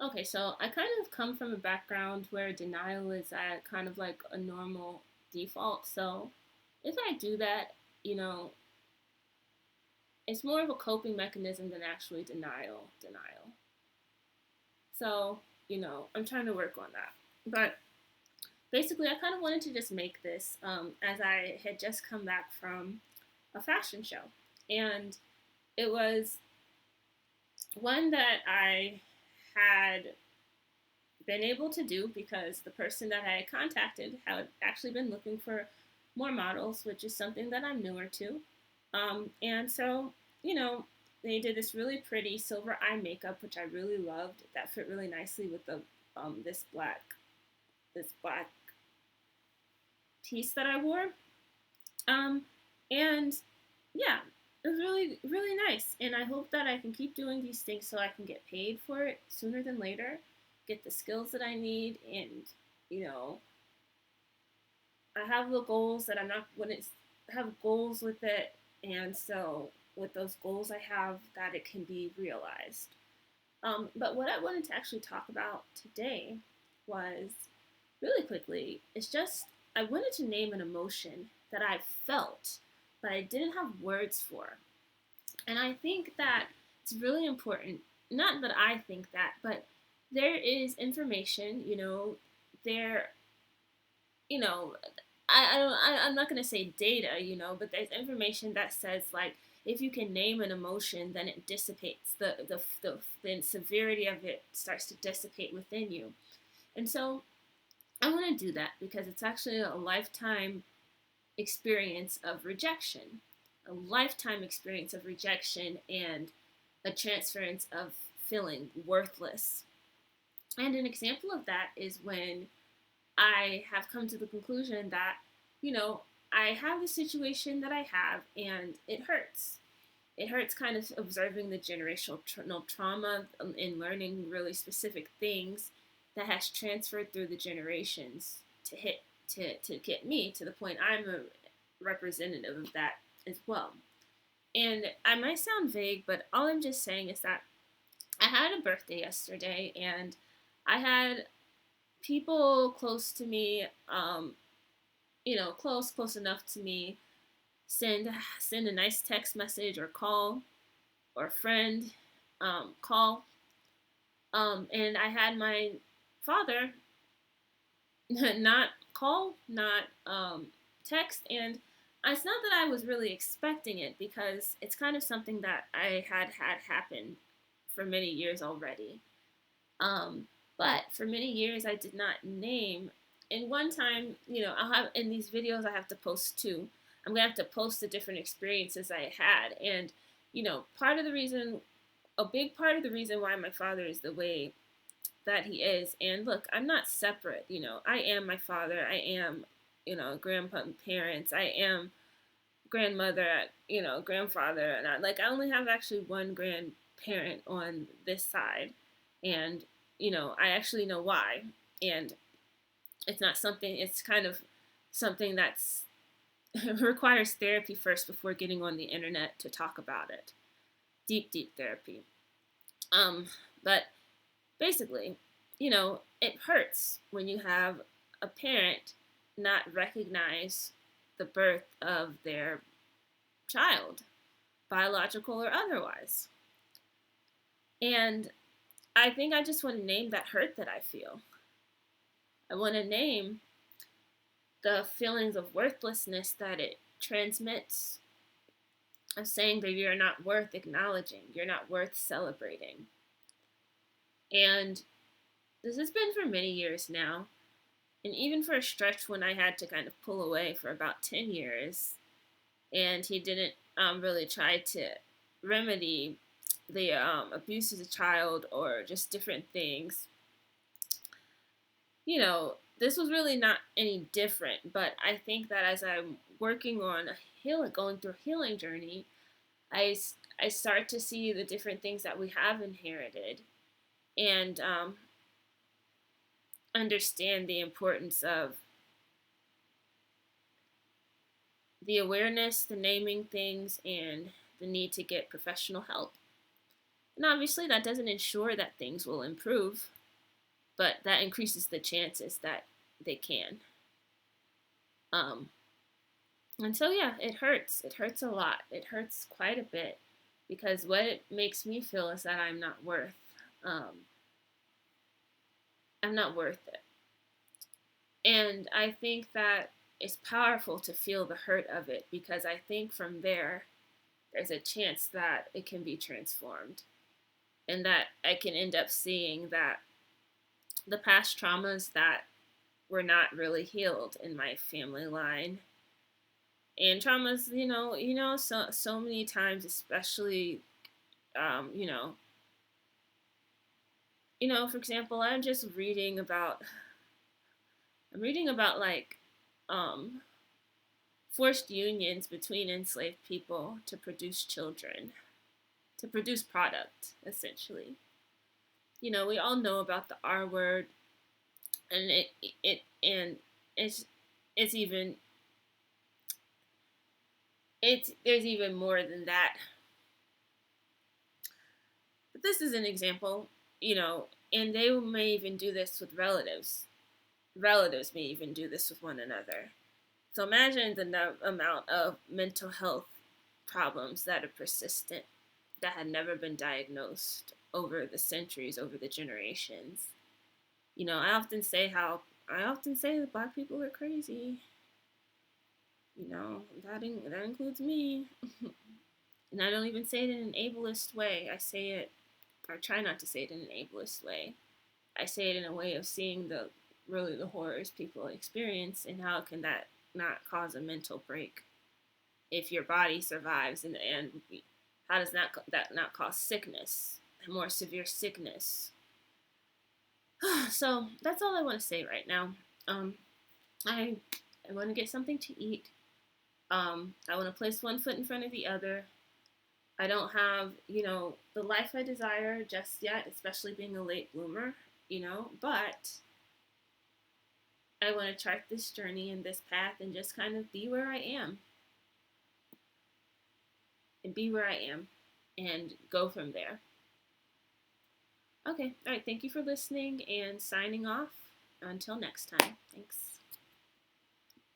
Okay, so I kind of come from a background where denial is at kind of like a normal default. So if I do that, you know, it's more of a coping mechanism than actually denial. So, I'm trying to work on that. But basically, I kind of wanted to just make this as I had just come back from a fashion show. And it was one that I had been able to do because the person that I had contacted had actually been looking for more models, which is something that I'm newer to. And so, you know, they did this really pretty silver eye makeup, which I really loved. That fit really nicely with the this black piece that I wore. Um, and yeah, it was really nice. And I hope that I can keep doing these things so I can get paid for it sooner than later, get the skills that I need, and you know, I have the goals that I'm not when it's I have goals with it, and so with those goals I have that it can be realized. But what I wanted to actually talk about today was really quickly. It's just I wanted to name an emotion that I felt, but I didn't have words for. And I think that it's really important. Not that I think that, but there is information. There you know, I don't I'm not gonna say data, but there's information that says like if you can name an emotion, then it dissipates the severity of it starts to dissipate within you. And so I want to do that because it's actually a lifetime experience of rejection, a lifetime experience of rejection and a transference of feeling worthless. And an example of that is when I have come to the conclusion that, you know, I have the situation that I have and it hurts. It hurts kind of observing the generational trauma and learning really specific things that has transferred through the generations to get me to the point I'm a representative of that as well. And I might sound vague, but all I'm just saying is that I had a birthday yesterday and I had people close to me, close enough to me, send a nice text message or call or friend call. And I had my father not call, not text, and it's not that I was really expecting it because it's kind of something that I had happen for many years already. Um, but for many years, I did not name. And one time, I'll have in these videos I have to post too. I'm gonna have to post the different experiences I had, and part of the reason, a big part of the reason why my father is the way that he is. And look, I'm not separate. I am my father. I am, grandparents. I am grandmother. Grandfather, and I only have actually one grandparent on this side, and I actually know why. And it's not something. It's kind of something that's requires therapy first before getting on the internet to talk about it. Deep therapy. Um, but basically, it hurts when you have a parent not recognize the birth of their child, biological or otherwise. And I think I just want to name that hurt that I feel. I want to name the feelings of worthlessness that it transmits, of saying that you're not worth acknowledging, you're not worth celebrating. And this has been for many years now. And even for a stretch when I had to kind of pull away for about 10 years, and he didn't really try to remedy the abuse as a child or just different things, this was really not any different. But I think that as I'm working on going through a healing journey, I, I start to see the different things that we have inherited and understand the importance of the awareness, the naming things, and the need to get professional help. And obviously, that doesn't ensure that things will improve, but that increases the chances that they can. Um, and so, yeah, it hurts. It hurts a lot. It hurts quite a bit because what it makes me feel is that um, I'm not worth it. And I think that it's powerful to feel the hurt of it because I think from there's a chance that it can be transformed and that I can end up seeing that the past traumas that were not really healed in my family line and traumas, so many times, especially, um, you know, for example, I'm reading about like, um, forced unions between enslaved people to produce children, to produce product, essentially. We all know about the R word, and and it's it's even it's there's even more than that. But this is an example, and they may even do this with relatives. Relatives may even do this with one another. So imagine the amount of mental health problems that are persistent, that had never been diagnosed over the centuries, over the generations. I often say that black people are crazy. That includes me. And I don't even say it in an ableist way. I try not to say it in an ableist way. I say it in a way of seeing the horrors people experience and how can that not cause a mental break if your body survives, and how does that not cause sickness, more severe sickness. So that's all I want to say right now. Um, I I want to get something to eat. I want to place one foot in front of the other. I don't have, the life I desire just yet, especially being a late bloomer, but I want to chart this journey and this path and just kind of be where I am and go from there. Okay, all right, thank you for listening and signing off. Until next time. Thanks.